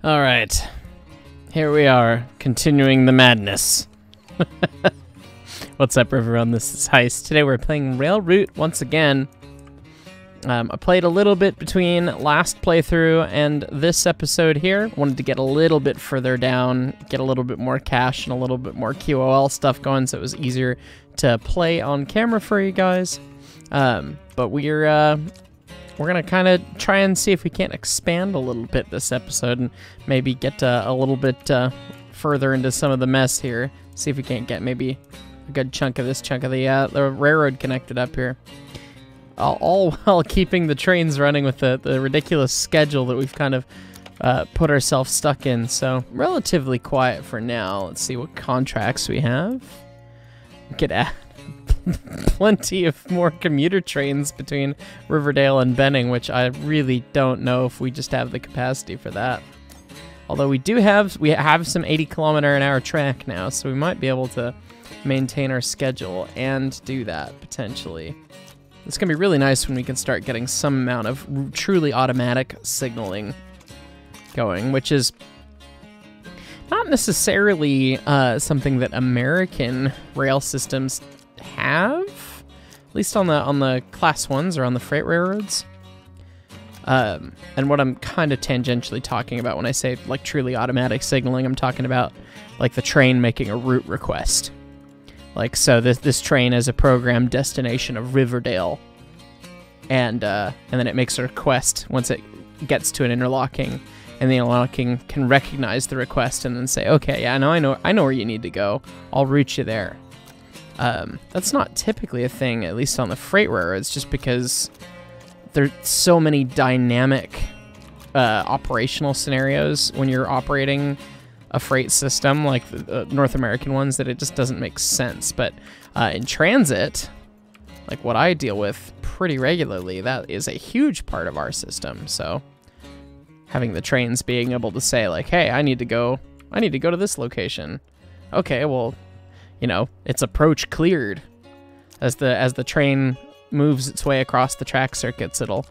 All right, here we are, continuing the madness. What's up, everyone? This is Heist. Today we're playing Railroute once again. I played a little bit between last playthrough and this episode here. Wanted to get a little bit further down, get a little bit more cash and a little bit more QOL stuff going, so it was easier to play on camera for you guys. But we're gonna kind of try and see if we can't expand a little bit this episode and maybe get a little bit further into some of the mess here. See if we can't get maybe a good chunk of this chunk of the railroad connected up here. All while keeping the trains running with the ridiculous schedule that we've kind of put ourselves stuck in. So relatively quiet for now. Let's see what contracts we have. We could add plenty of more commuter trains between Riverdale and Benning, which I really don't know if we just have the capacity for that. Although we have some 80-kilometer-an-hour track now, so we might be able to maintain our schedule and do that potentially. It's gonna be really nice when we can start getting some amount of truly automatic signaling going, which is not necessarily something that American rail systems have, at least on the class 1s or on the freight railroads. And what I'm kind of tangentially talking about when I say like truly automatic signaling, I'm talking about like the train making a route request. Like, so this train is a programmed destination of Riverdale, and then it makes a request once it gets to an interlocking, and the interlocking can recognize the request and then say, okay, yeah, I know where you need to go. I'll route you there. That's not typically a thing, at least on the freight railroads, just because there's so many dynamic operational scenarios when you're operating a freight system like the North American ones that it just doesn't make sense. But in transit, like what I deal with pretty regularly, that is a huge part of our system. So having the trains being able to say like, hey, I need to go to this location. Okay, well, you know, it's approach cleared. As the train moves its way across the track circuits, it'll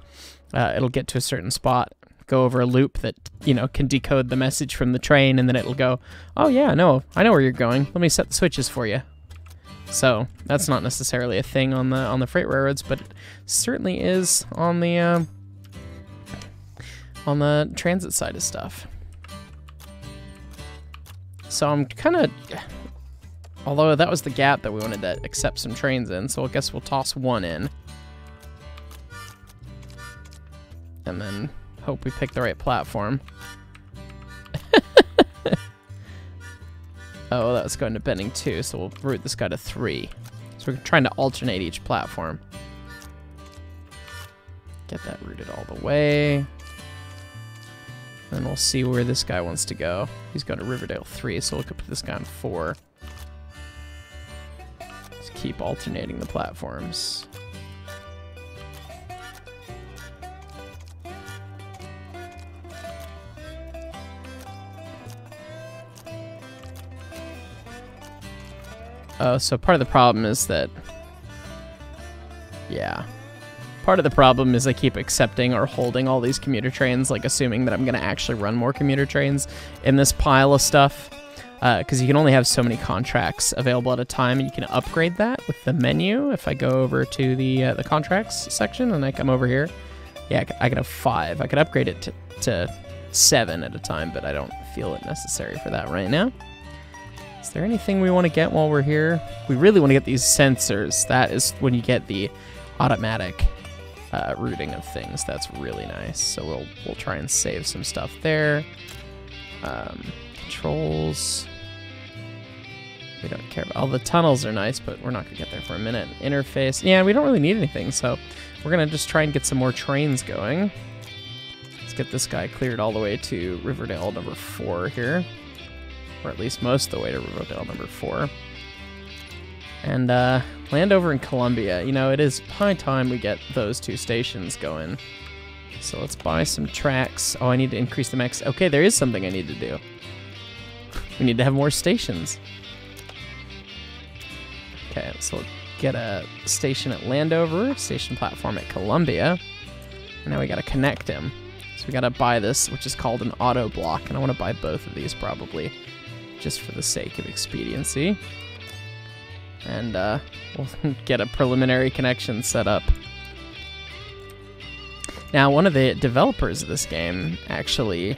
get to a certain spot, go over a loop that, you know, can decode the message from the train, and then it'll go, oh yeah, no, I know where you're going. Let me set the switches for you. So that's not necessarily a thing on the freight railroads, but it certainly is on the transit side of stuff. So I'm kind of, although that was the gap that we wanted to accept some trains in, so I guess we'll toss one in. And then hope we pick the right platform. Oh, that was going to Benning 2, so we'll route this guy to 3. So we're trying to alternate each platform. Get that routed all the way. And we'll see where this guy wants to go. He's going to Riverdale 3, so we'll put this guy on 4. Just keep alternating the platforms. Oh, so part of the problem is that, yeah. Part of the problem is I keep accepting or holding all these commuter trains, like assuming that I'm going to actually run more commuter trains in this pile of stuff. Because you can only have so many contracts available at a time, and you can upgrade that with the menu. If I go over to the contracts section and I come over here, yeah, I could have 5. I could upgrade it to 7 at a time, but I don't feel it necessary for that right now. Is there anything we want to get while we're here? We really want to get these sensors. That is when you get the automatic routing of things. That's really nice. So we'll try and save some stuff there. Controls. We don't care about all the tunnels are nice, but we're not gonna get there for a minute. Interface. Yeah, we don't really need anything, so we're gonna just try and get some more trains going. Let's get this guy cleared all the way to Riverdale number 4 here. Or at least most of the way to Riverdale number 4. And land over in Columbia. You know, it is high time we get those 2 stations going. So let's buy some tracks. Oh, I need to increase the max. Okay, there is something I need to do. We need to have more stations. Okay, so we'll get a station at Landover, station platform at Columbia. And now we gotta connect him. So So we gotta buy this, which is called an auto block, and I want to buy both of these probably, just for the sake of expediency. And we'll get a preliminary connection set up. Now, one of the developers of this game actually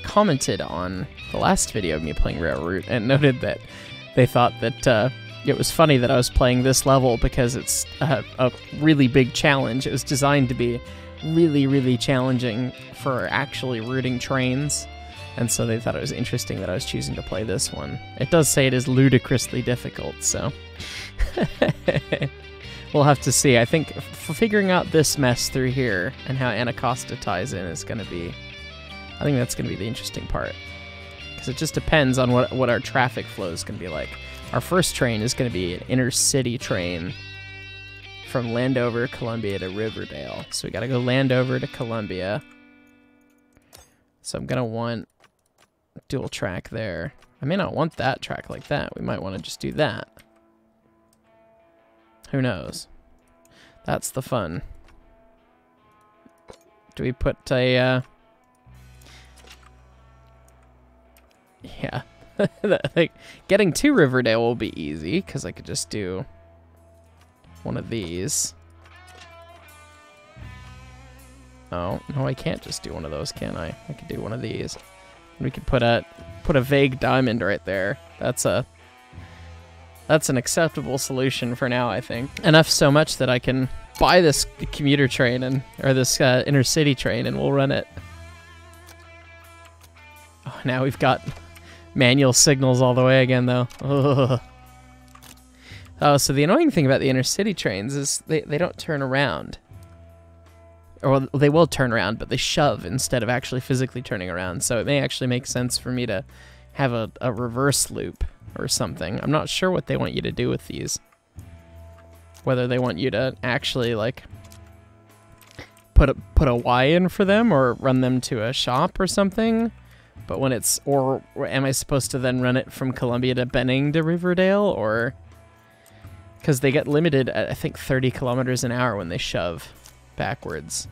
commented on the last video of me playing Railroot and noted that they thought that it was funny that I was playing this level because it's a really big challenge. It was designed to be really, really challenging for actually routing trains, and so they thought it was interesting that I was choosing to play this one. It does say it is ludicrously difficult, so we'll have to see. I think figuring out this mess through here and how Anacostia ties in is going to be, I think that's going to be the interesting part, because it just depends on what our traffic flow is going to be like. Our first train is going to be an intercity train from Landover, Columbia to Riverdale. So we got to go Landover to Columbia. So I'm going to want dual track there. I may not want that track like that. We might want to just do that. Who knows? That's the fun. Do we put a... Yeah. Like, getting to Riverdale will be easy, because I could just do one of these. Oh, no, I can't just do one of those, can I? I could do one of these. We could put a vague diamond right there. That's an acceptable solution for now, I think. Enough so much that I can buy this commuter train or this intercity train, and we'll run it. Oh, now we've got manual signals all the way again, though. Ugh. Oh, so the annoying thing about the intercity trains is they don't turn around. Or they will turn around, but they shove instead of actually physically turning around. So it may actually make sense for me to have a reverse loop or something. I'm not sure what they want you to do with these. Whether they want you to actually, like, put a Y in for them or run them to a shop or something. But when it's, or am I supposed to then run it from Columbia to Benning to Riverdale, or, because they get limited at, I think, 30 kilometers an hour when they shove backwards.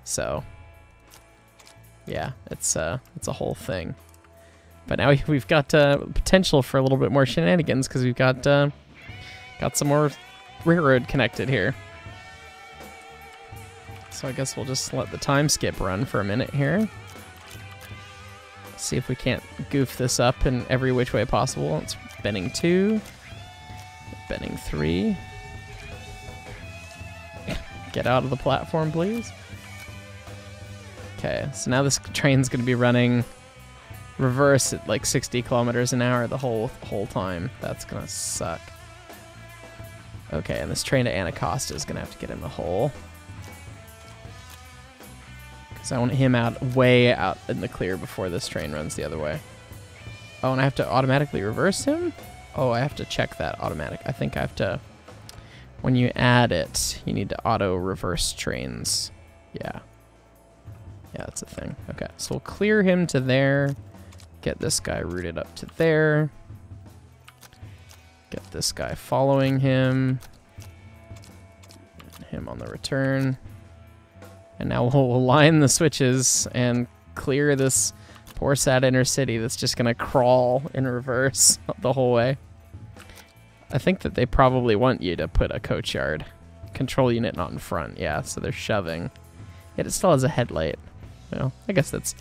So, yeah, it's a whole thing. But now we've got potential for a little bit more shenanigans, because we've got some more railroad connected here. So I guess we'll just let the time skip run for a minute here. See if we can't goof this up in every which way possible. It's Benning 2. Benning 3. Get out of the platform, please. Okay, so now this train's going to be running reverse at like 60 kilometers an hour the whole time. That's going to suck. Okay, and this train to Anacostia is going to have to get in the hole. So I want him way out in the clear before this train runs the other way. Oh, and I have to automatically reverse him? Oh, I have to check that automatic. I think I have to, when you add it, you need to auto reverse trains. Yeah. Yeah, that's a thing. Okay, so we'll clear him to there. Get this guy routed up to there. Get this guy following him. Him on the return. And now we'll line the switches and clear this poor sad intercity that's just going to crawl in reverse the whole way. I think that they probably want you to put a coach yard. Control unit not in front, yeah, so they're shoving. Yet it still has a headlight. Well, I guess that's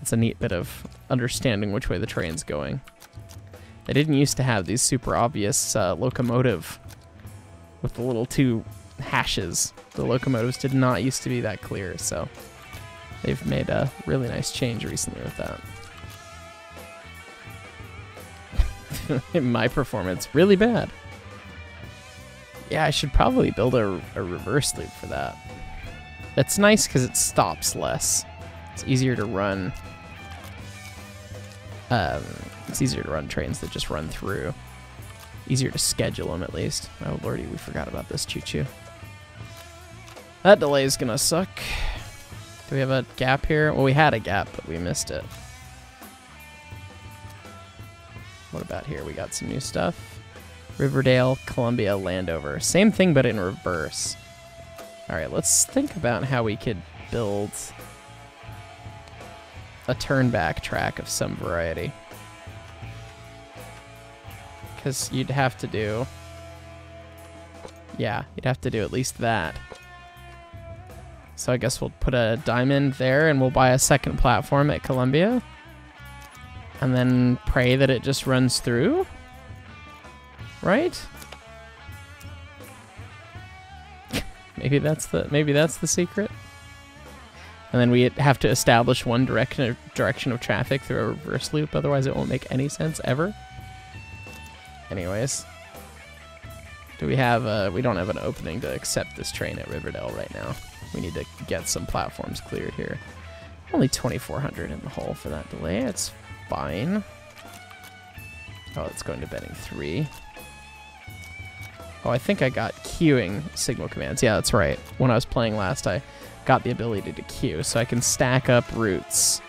a neat bit of understanding which way the train's going. They didn't used to have these super obvious locomotive with the little two hashes. The locomotives did not used to be that clear, so they've made a really nice change recently with that. My performance, really bad. Yeah, I should probably build a reverse loop for that. It's nice because it stops less. It's easier to run. It's easier to run trains that just run through. Easier to schedule them, at least. Oh, lordy, we forgot about this choo-choo. That delay is gonna suck. Do we have a gap here? Well, we had a gap, but we missed it. What about here? We got some new stuff. Riverdale, Columbia, Landover. Same thing, but in reverse. All right, let's think about how we could build a turn-back track of some variety. Because you'd have to do... Yeah, you'd have to do at least that. So I guess we'll put a diamond there, and we'll buy a second platform at Columbia. And then pray that it just runs through? Right? Maybe that's the secret. And then we have to establish one direction of traffic through a reverse loop, otherwise it won't make any sense ever. Anyways. Do we have we don't have an opening to accept this train at Riverdale right now. We need to get some platforms cleared here. Only 2,400 in the hole for that delay. It's fine. Oh, it's going to Benning 3. Oh, I think I got queuing signal commands. Yeah, that's right. When I was playing last, I got the ability to queue, so I can stack up routes.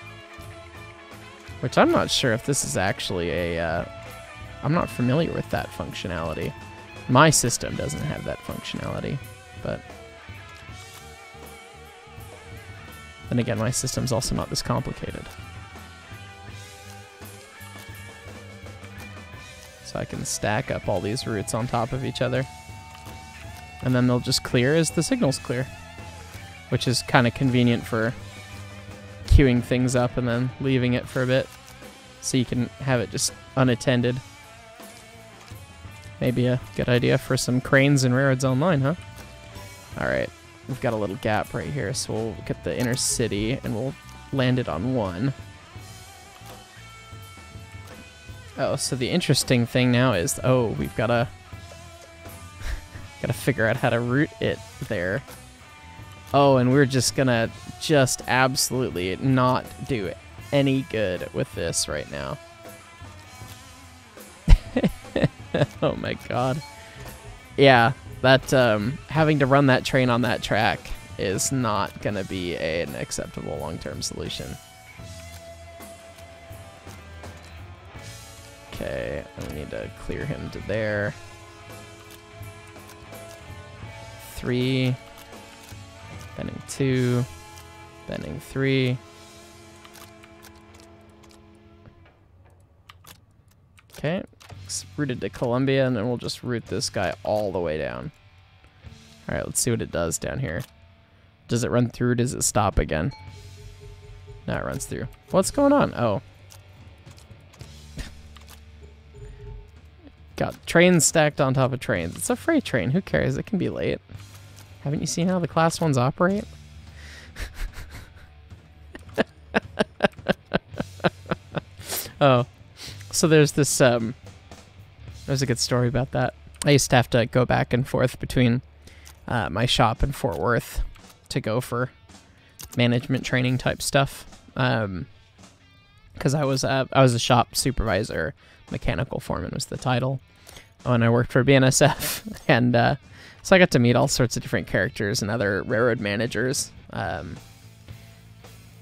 Which I'm not sure if this is actually a... I'm not familiar with that functionality. My system doesn't have that functionality, but... Then again, my system's also not this complicated. So I can stack up all these routes on top of each other. And then they'll just clear as the signals clear. Which is kind of convenient for queuing things up and then leaving it for a bit. So you can have it just unattended. Maybe a good idea for some cranes and railroads online, huh? Alright, we've got a little gap right here, so we'll get the inner city and we'll land it on 1. Oh, so the interesting thing now is, oh, we've gotta figure out how to route it there. Oh, and we're just gonna absolutely not do any good with this right now. Oh my god. Yeah, that having to run that train on that track is not gonna be an acceptable long-term solution. Okay, and we need to clear him to there. 3. Benning 2. Benning 3. Okay, it's routed to Columbia, and then we'll just route this guy all the way down. Alright, let's see what it does down here. Does it run through? Does it stop again? No, it runs through. What's going on? Oh. Got trains stacked on top of trains. It's a freight train. Who cares? It can be late. Haven't you seen how the Class 1s operate? Oh. So there's this, there's a good story about that. I used to have to go back and forth between my shop in Fort Worth to go for management training type stuff. Because I was a shop supervisor, mechanical foreman was the title, when I worked for BNSF. And so I got to meet all sorts of different characters and other railroad managers. A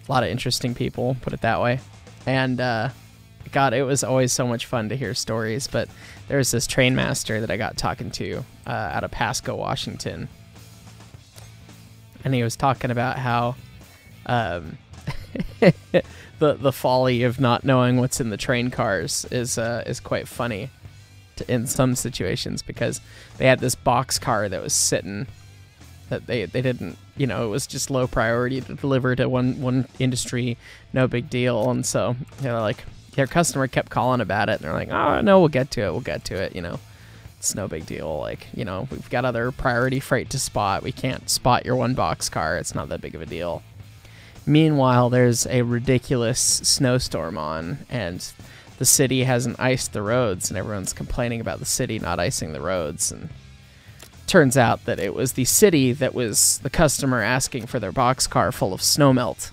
lot of interesting people, put it that way. And God, it was always so much fun to hear stories. But there was this train master that I got talking to out of Pasco, Washington. And he was talking about how the folly of not knowing what's in the train cars is quite funny in some situations, because they had this box car that was sitting that they didn't, you know, it was just low priority to deliver to one industry, no big deal. And so, you know, like, their customer kept calling about it, and they're like, oh, no, we'll get to it, you know. It's no big deal. Like, you know, we've got other priority freight to spot. We can't spot your one box car. It's not that big of a deal. Meanwhile, there's a ridiculous snowstorm on, and the city hasn't iced the roads, and everyone's complaining about the city not icing the roads. And turns out that it was the city that was the customer asking for their box car full of snow melt.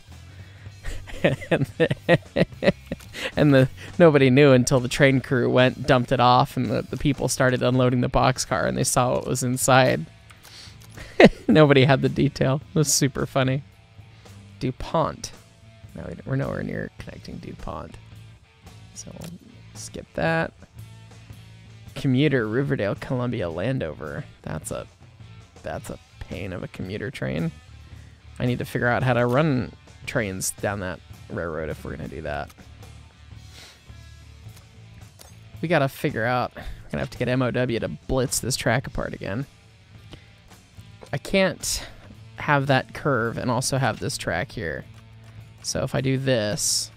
and nobody knew until the train crew went, dumped it off, and the people started unloading the boxcar, and they saw what was inside. Nobody had the detail. It was super funny. DuPont. No, we're nowhere near connecting DuPont. So we'll skip that. Commuter Riverdale Columbia Landover. That's a pain of a commuter train. I need to figure out how to run trains down that railroad if we're gonna do that. We gotta figure out, we're gonna have to get MOW to blitz this track apart again. I can't have that curve and also have this track here. So if I do this,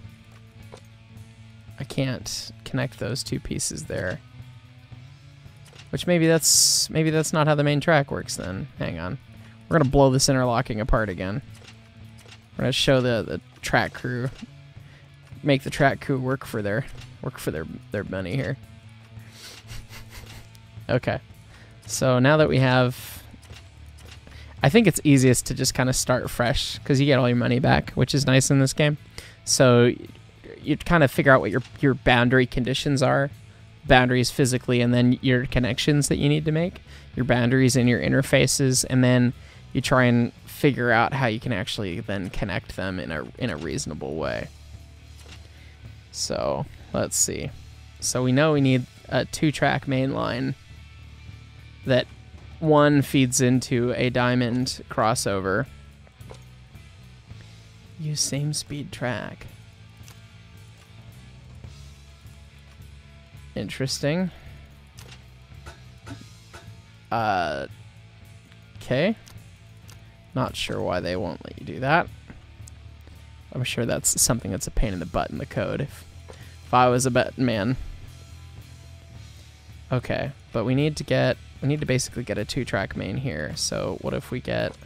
I can't connect those two pieces there. Which maybe that's not how the main track works then. Hang on. We're gonna blow this interlocking apart again. We're gonna show the track crew, make the track crew work for their money here. Okay. So now that we have, I think it's easiest to just kind of start fresh because you get all your money back, which is nice in this game. So you kind of figure out what your boundary conditions are, boundaries physically, and then your connections that you need to make, your boundaries and your interfaces, and then you try and figure out how you can actually then connect them in a reasonable way. So let's see. So we know we need a 2-track main line that one feeds into a diamond crossover. Use same speed track. Interesting. Okay. Not sure why they won't let you do that. I'm sure that's something that's a pain in the butt in the code if I was a betting man. Okay, but we need to basically get a 2-track main here. So what if we get,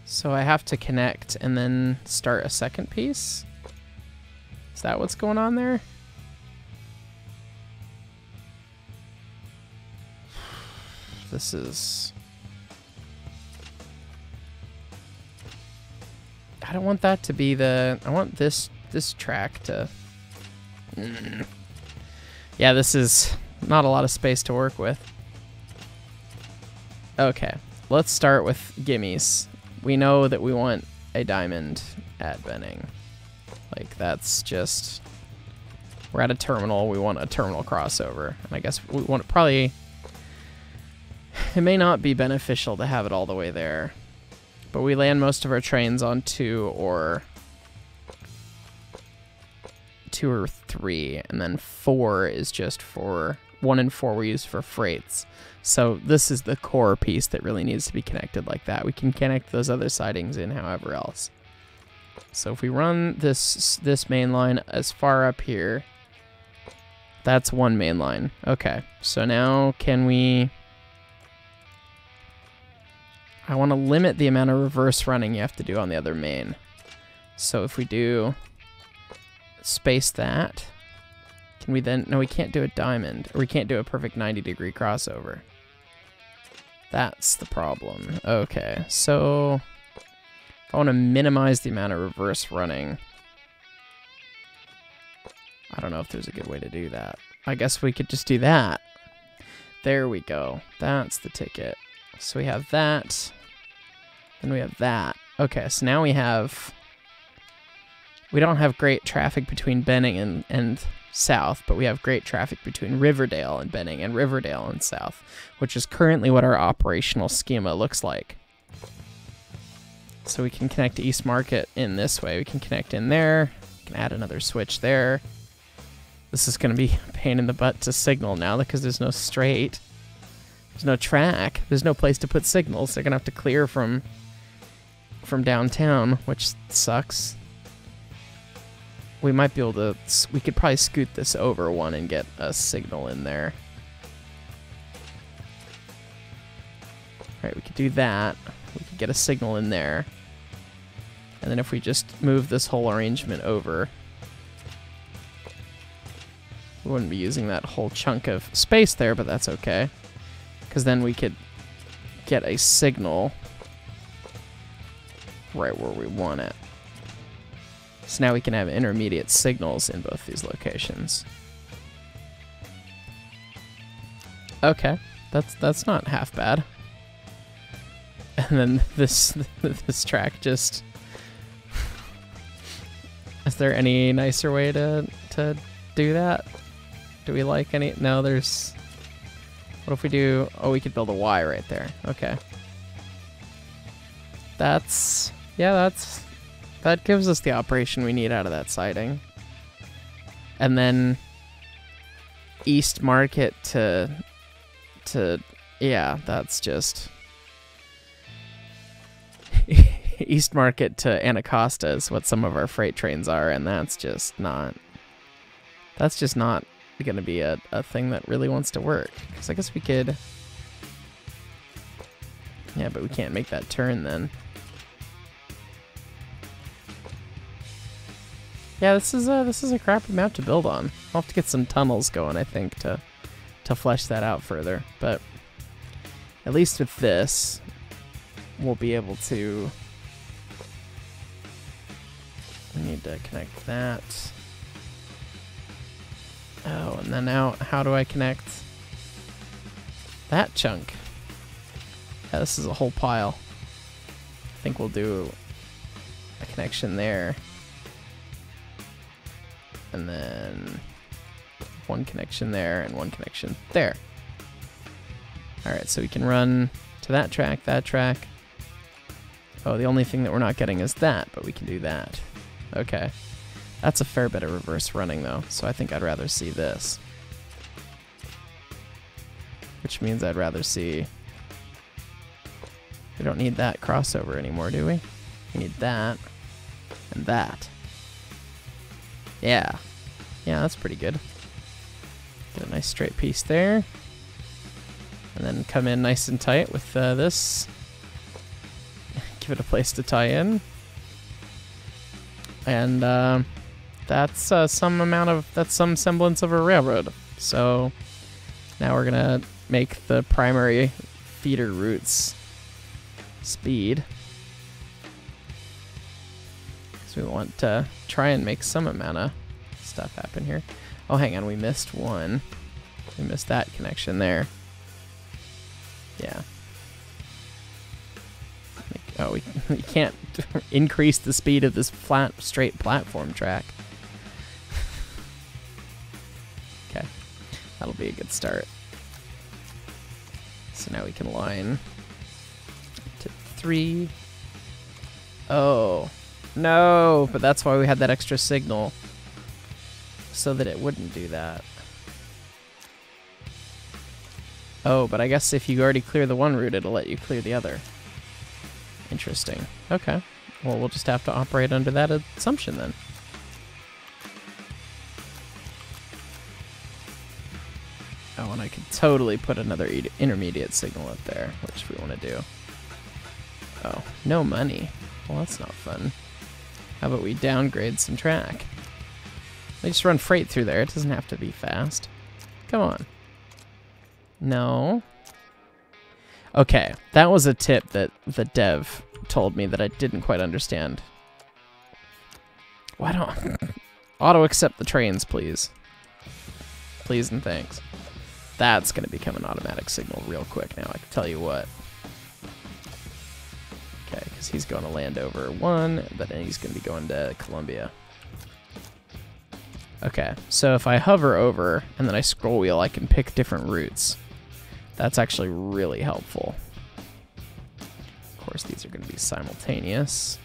so I have to connect and then start a second piece? Is that what's going on there? This is, I don't want that to be the, I want this track to, yeah, this is not a lot of space to work with. Okay, let's start with gimmies. We know that we want a diamond at Benning. Like, that's just, we're at a terminal, we want a terminal crossover. And I guess we want to probably, it may not be beneficial to have it all the way there, but we land most of our trains on 2 or 3, and then 4 is just for, 1 and 4 we use for freights. So this is the core piece that really needs to be connected like that. We can connect those other sidings in however else. So if we run this main line as far up here, that's one main line. Okay, so now can we, I want to limit the amount of reverse running you have to do on the other main. So if we do space that, can we then, no, we can't do a diamond, or we can't do a perfect 90-degree crossover. That's the problem. Okay, so if I want to minimize the amount of reverse running, I don't know if there's a good way to do that. I guess we could just do that. There we go. That's the ticket. So we have that, and we have that. Okay, so now we don't have great traffic between Benning and South, but we have great traffic between Riverdale and Benning and Riverdale and South, which is currently what our operational schema looks like. So we can connect to East Market in this way. We can connect in there. We can add another switch there. This is going to be a pain in the butt to signal now because there's no straight. There's no track. There's no place to put signals. They're going to have to clear from downtown, which sucks. We might be able to, we could probably scoot this over one and get a signal in there. Alright, we could do that. We could get a signal in there. And then if we just move this whole arrangement over, we wouldn't be using that whole chunk of space there, but that's okay. Because then we could get a signal right where we want it. So now we can have intermediate signals in both these locations. Okay, that's not half bad. And then this track just, is there any nicer way to do that? Do we like any? No, there's, what if we do, oh, we could build a Y right there. Okay. that gives us the operation we need out of that siding. And then East Market to yeah, that's just East Market to Anacostia is what some of our freight trains are, and that's just not going to be a thing that really wants to work. Because I guess we could, yeah, but we can't make that turn then. Yeah, this is a crappy map to build on. I'll have to get some tunnels going, I think, to flesh that out further. But at least with this, we'll be able to. We need to connect that. Oh, and then now, how do I connect that chunk? Yeah, this is a whole pile. I think we'll do a connection there. And then one connection there and one connection there. Alright, so we can run to that track. Oh, the only thing that we're not getting is that, but we can do that. Okay. That's a fair bit of reverse running, though, so I think I'd rather see this. Which means I'd rather see... We don't need that crossover anymore, do we? We need that and that. Yeah. Yeah, that's pretty good. Get a nice straight piece there. And then come in nice and tight with this. Give it a place to tie in. And that's some semblance of a railroad. So now we're gonna make the primary feeder routes speed. So we want to try and make some amount of stuff happen here. Oh, hang on, we missed one. We missed that connection there. Yeah. Oh, we can't increase the speed of this flat, straight platform track. Okay, that'll be a good start. So now we can line to 3. Oh, no, but that's why we had that extra signal, so that it wouldn't do that. Oh, but I guess if you already clear the one route, it'll let you clear the other. Interesting. Okay. Well, we'll just have to operate under that assumption then. Oh, and I could totally put another intermediate signal up there, which we want to do. Oh, no money. Well, that's not fun. How about we downgrade some track? They just run freight through there. It doesn't have to be fast. Come on. No. Okay, that was a tip that the dev told me that I didn't quite understand. Why don't... Auto-accept the trains, please. Please and thanks. That's going to become an automatic signal real quick now, I can tell you what. Okay, because he's going to land over 1, but then he's going to be going to Columbia. Okay, so if I hover over and then I scroll wheel, I can pick different routes. That's actually really helpful. Of course, these are going to be simultaneous.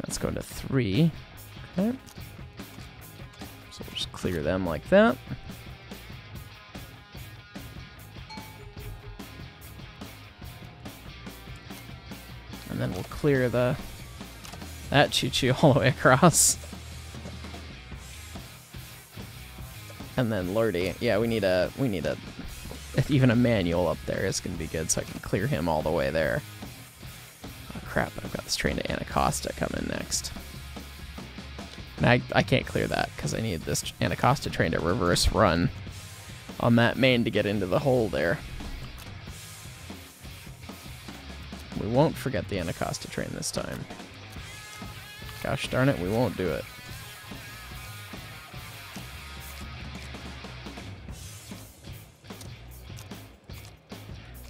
Let's go to 3. Okay. So we'll just clear them like that. And then we'll clear that choo-choo all the way across. And then Lordy, yeah, we need a even a manual up there is going to be good, so I can clear him all the way there. Oh crap, I've got this train to Anacostia coming next. And I can't clear that because I need this Anacostia train to reverse run on that main to get into the hole there. We won't forget the Anacostia train this time. Gosh darn it, we won't do it.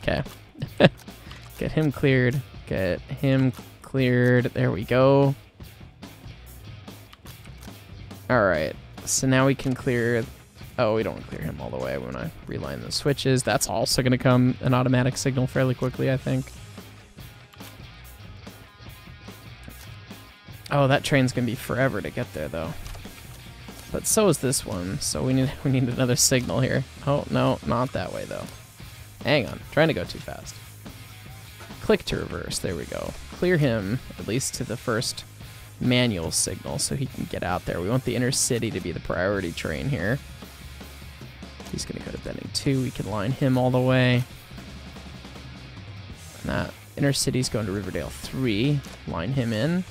Okay. Get him cleared. Get him cleared. There we go. Alright. So now we can clear... Oh, we don't clear him all the way. We want to reline the switches. That's also going to come an automatic signal fairly quickly, I think. Oh, that train's gonna be forever to get there, though. But so is this one, so we need another signal here. Oh, no, not that way, though. Hang on, trying to go too fast. Click to reverse, there we go. Clear him, at least to the first manual signal, so he can get out there. We want the inner city to be the priority train here. He's gonna go to Benning 2, we can line him all the way. And that inner city's going to Riverdale 3, line him in.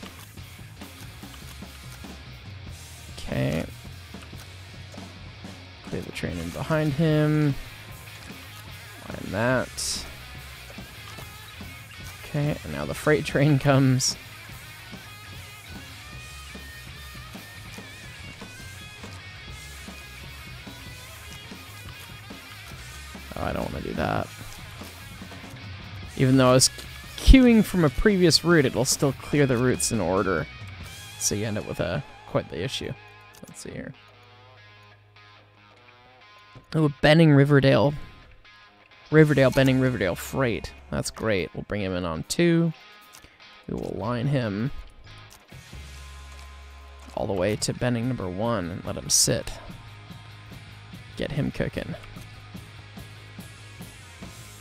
Okay. Clear the train in behind him. Line that. Okay, and now the freight train comes. Oh, I don't want to do that. Even though I was queuing from a previous route, it'll still clear the routes in order. So you end up with quite the issue. Let's see here. Oh, Benning Riverdale. Riverdale, Benning Riverdale freight. That's great. We'll bring him in on 2. We will line him all the way to Benning number 1 and let him sit. Get him cooking.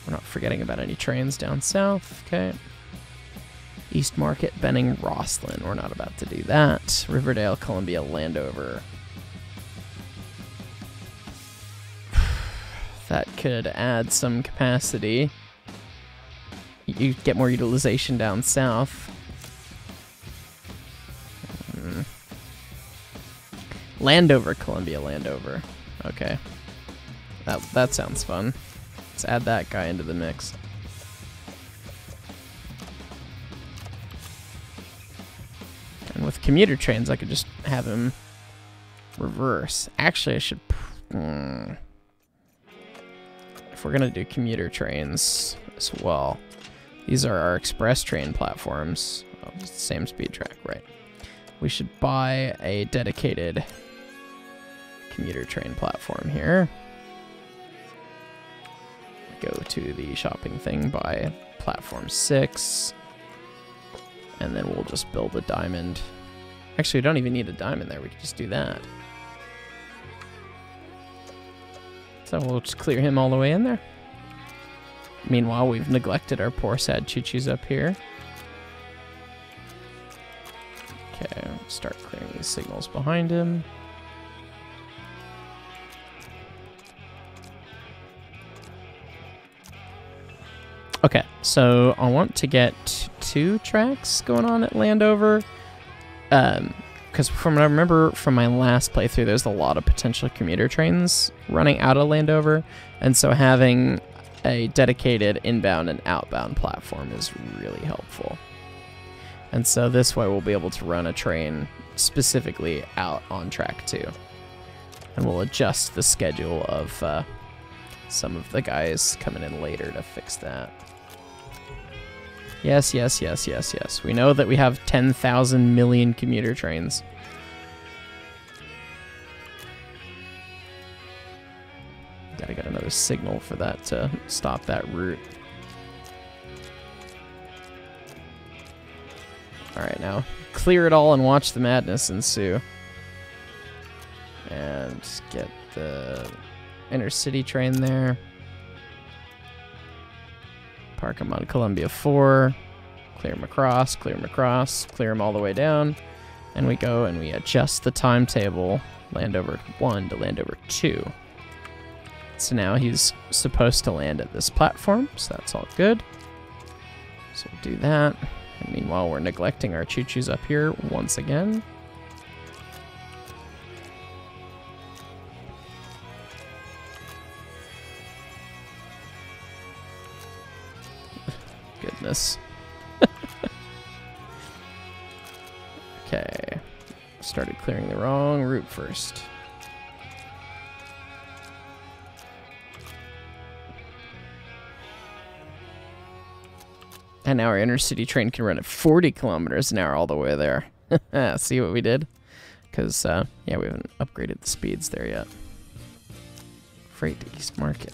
We're not forgetting about any trains down south. Okay. East Market, Benning, Rosslyn. We're not about to do that. Riverdale, Columbia, Landover. That could add some capacity. You get more utilization down south. Landover, Columbia, Landover. Okay. That sounds fun. Let's add that guy into the mix. And with commuter trains, I could just have him reverse. Actually, I should... If we're going to do commuter trains as well, these are our express train platforms. Oh, it's the same speed track, right? We should buy a dedicated commuter train platform here. Go to the shopping thing, buy platform 6, and then we'll just build a diamond. Actually, we don't even need a diamond there. We can just do that. So we'll just clear him all the way in there. Meanwhile, we've neglected our poor sad choo-choos up here. Okay, start clearing these signals behind him. Okay, so I want to get 2 tracks going on at Landover. Because from what I remember from my last playthrough, there's a lot of potential commuter trains running out of Landover. And so having a dedicated inbound and outbound platform is really helpful. And so this way we'll be able to run a train specifically out on track 2. And we'll adjust the schedule of some of the guys coming in later to fix that. Yes, yes, yes, yes, yes. We know that we have 10,000 million commuter trains. Gotta get another signal for that to stop that route. Alright, now clear it all and watch the madness ensue. And get the inner city train there. Park him on Columbia 4. Clear him across, clear him across, clear him all the way down. And we go and we adjust the timetable, Landover 1 to Landover 2. So now he's supposed to land at this platform, so that's all good. So we'll do that. And meanwhile, we're neglecting our choo-choos up here once again. Goodness. Okay. Started clearing the wrong route first. And now our inner city train can run at 40 kilometers an hour all the way there. See what we did? Because, yeah, we haven't upgraded the speeds there yet. Freight to East Market.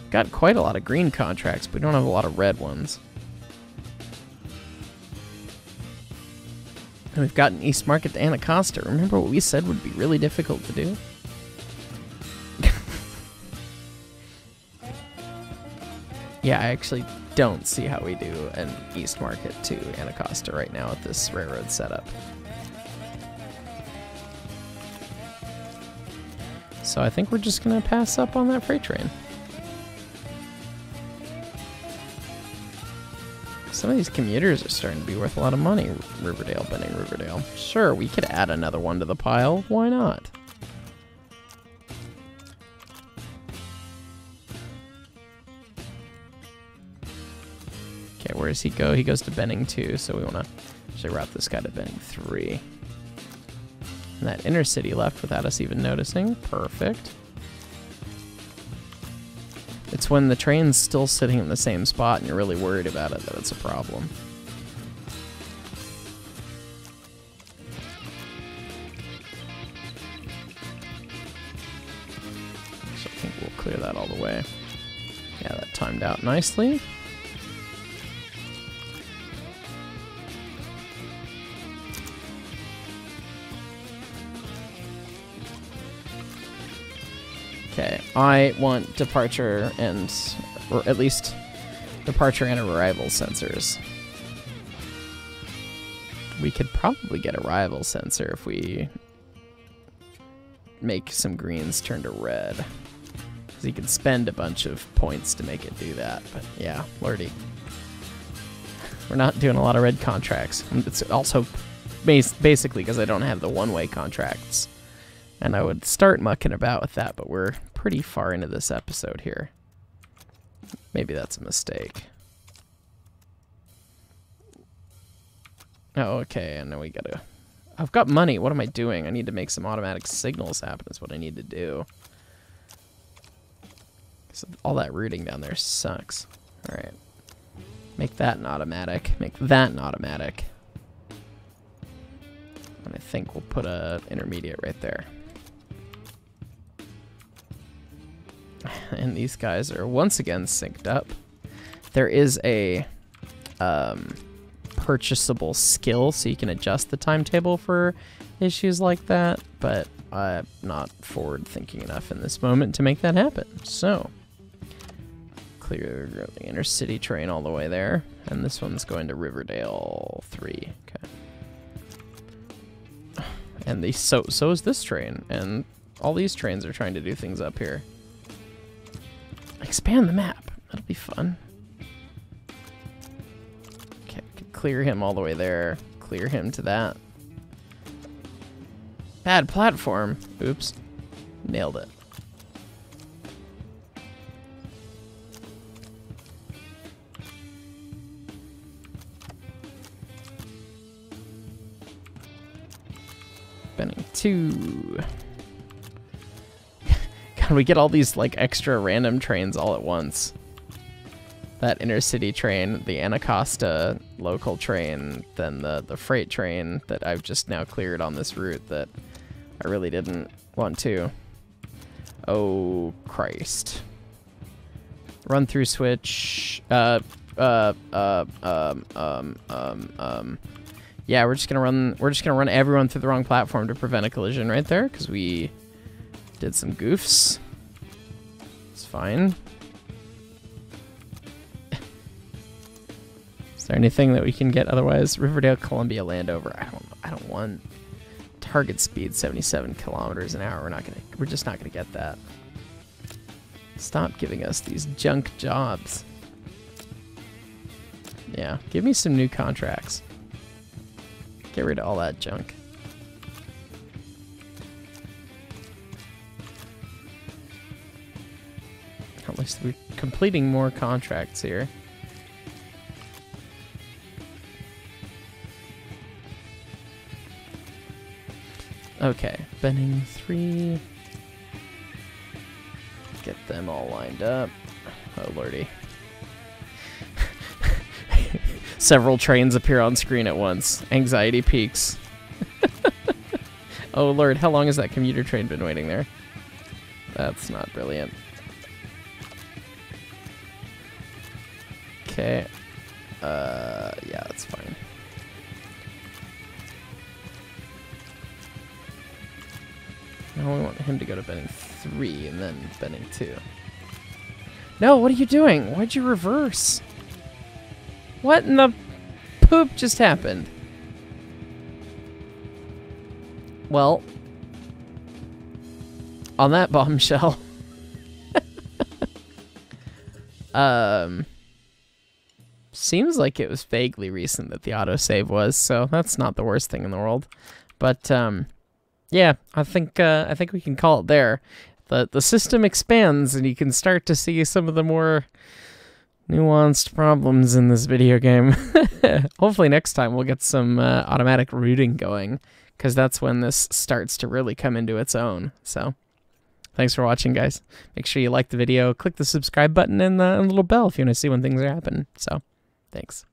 Got quite a lot of green contracts, but we don't have a lot of red ones. And we've gotten East Market to Anacostia. Remember what we said would be really difficult to do? Yeah, I actually don't see how we do an East Market to Anacostia right now with this railroad setup. So I think we're just going to pass up on that freight train. Some of these commuters are starting to be worth a lot of money. Riverdale, Benning, Riverdale. Sure, we could add another one to the pile. Why not? Okay, where does he go? He goes to Benning 2, so we want to actually route this guy to Benning 3. And that intercity left without us even noticing. Perfect. It's when the train's still sitting in the same spot and you're really worried about it that it's a problem. So I think we'll clear that all the way. Yeah, that timed out nicely. Okay, I want departure and, or at least departure and arrival sensors. We could probably get arrival sensor if we make some greens turn to red. Because you can spend a bunch of points to make it do that, but yeah, lordy. We're not doing a lot of red contracts. It's also basically because I don't have the one-way contracts. And I would start mucking about with that, but we're pretty far into this episode here. Maybe that's a mistake. Oh, okay, and then we gotta... I've got money, what am I doing? I need to make some automatic signals happen is what I need to do. So all that routing down there sucks. Alright. Make that an automatic. Make that an automatic. And I think we'll put a intermediate right there. And these guys are once again synced up. There is a purchasable skill, so you can adjust the timetable for issues like that, but I'm not forward thinking enough in this moment to make that happen. So, clear the intercity train all the way there, and this one's going to Riverdale 3. Okay. And so is this train, and all these trains are trying to do things up here. Expand the map. That'll be fun. Okay, clear him all the way there. Clear him to that. Bad platform. Oops. Nailed it. Benning 2. God, we get all these like extra random trains all at once. That intercity train, the Anacostia local train, then the freight train that I've just now cleared on this route that I really didn't want to. Oh, Christ. Run through switch. Yeah, we're just gonna run everyone through the wrong platform to prevent a collision right there, because we did some goofs. It's fine. Is there anything that we can get otherwise? Riverdale, Columbia, Landover. I don't want target speed 77 kilometers an hour. We're just not gonna get that. Stop giving us these junk jobs. Yeah, give me some new contracts. Get rid of all that junk. At least we're completing more contracts here. Okay, Benning 3. Get them all lined up. Oh lordy. Several trains appear on screen at once. Anxiety peaks. Oh lord, how long has that commuter train been waiting there? That's not brilliant. Okay. Yeah, that's fine. Now we want him to go to betting 3 and then betting 2. No, what are you doing? Why'd you reverse? What in the poop just happened? Well, on that bombshell. Seems like it was vaguely recent that the autosave was, so that's not the worst thing in the world. But yeah, I think we can call it there. The system expands, and you can start to see some of the more nuanced problems in this video game. Hopefully next time we'll get some automatic routing going, because that's when this starts to really come into its own. So thanks for watching, guys. Make sure you like the video, click the subscribe button, and the little bell if you want to see when things are happening. So thanks.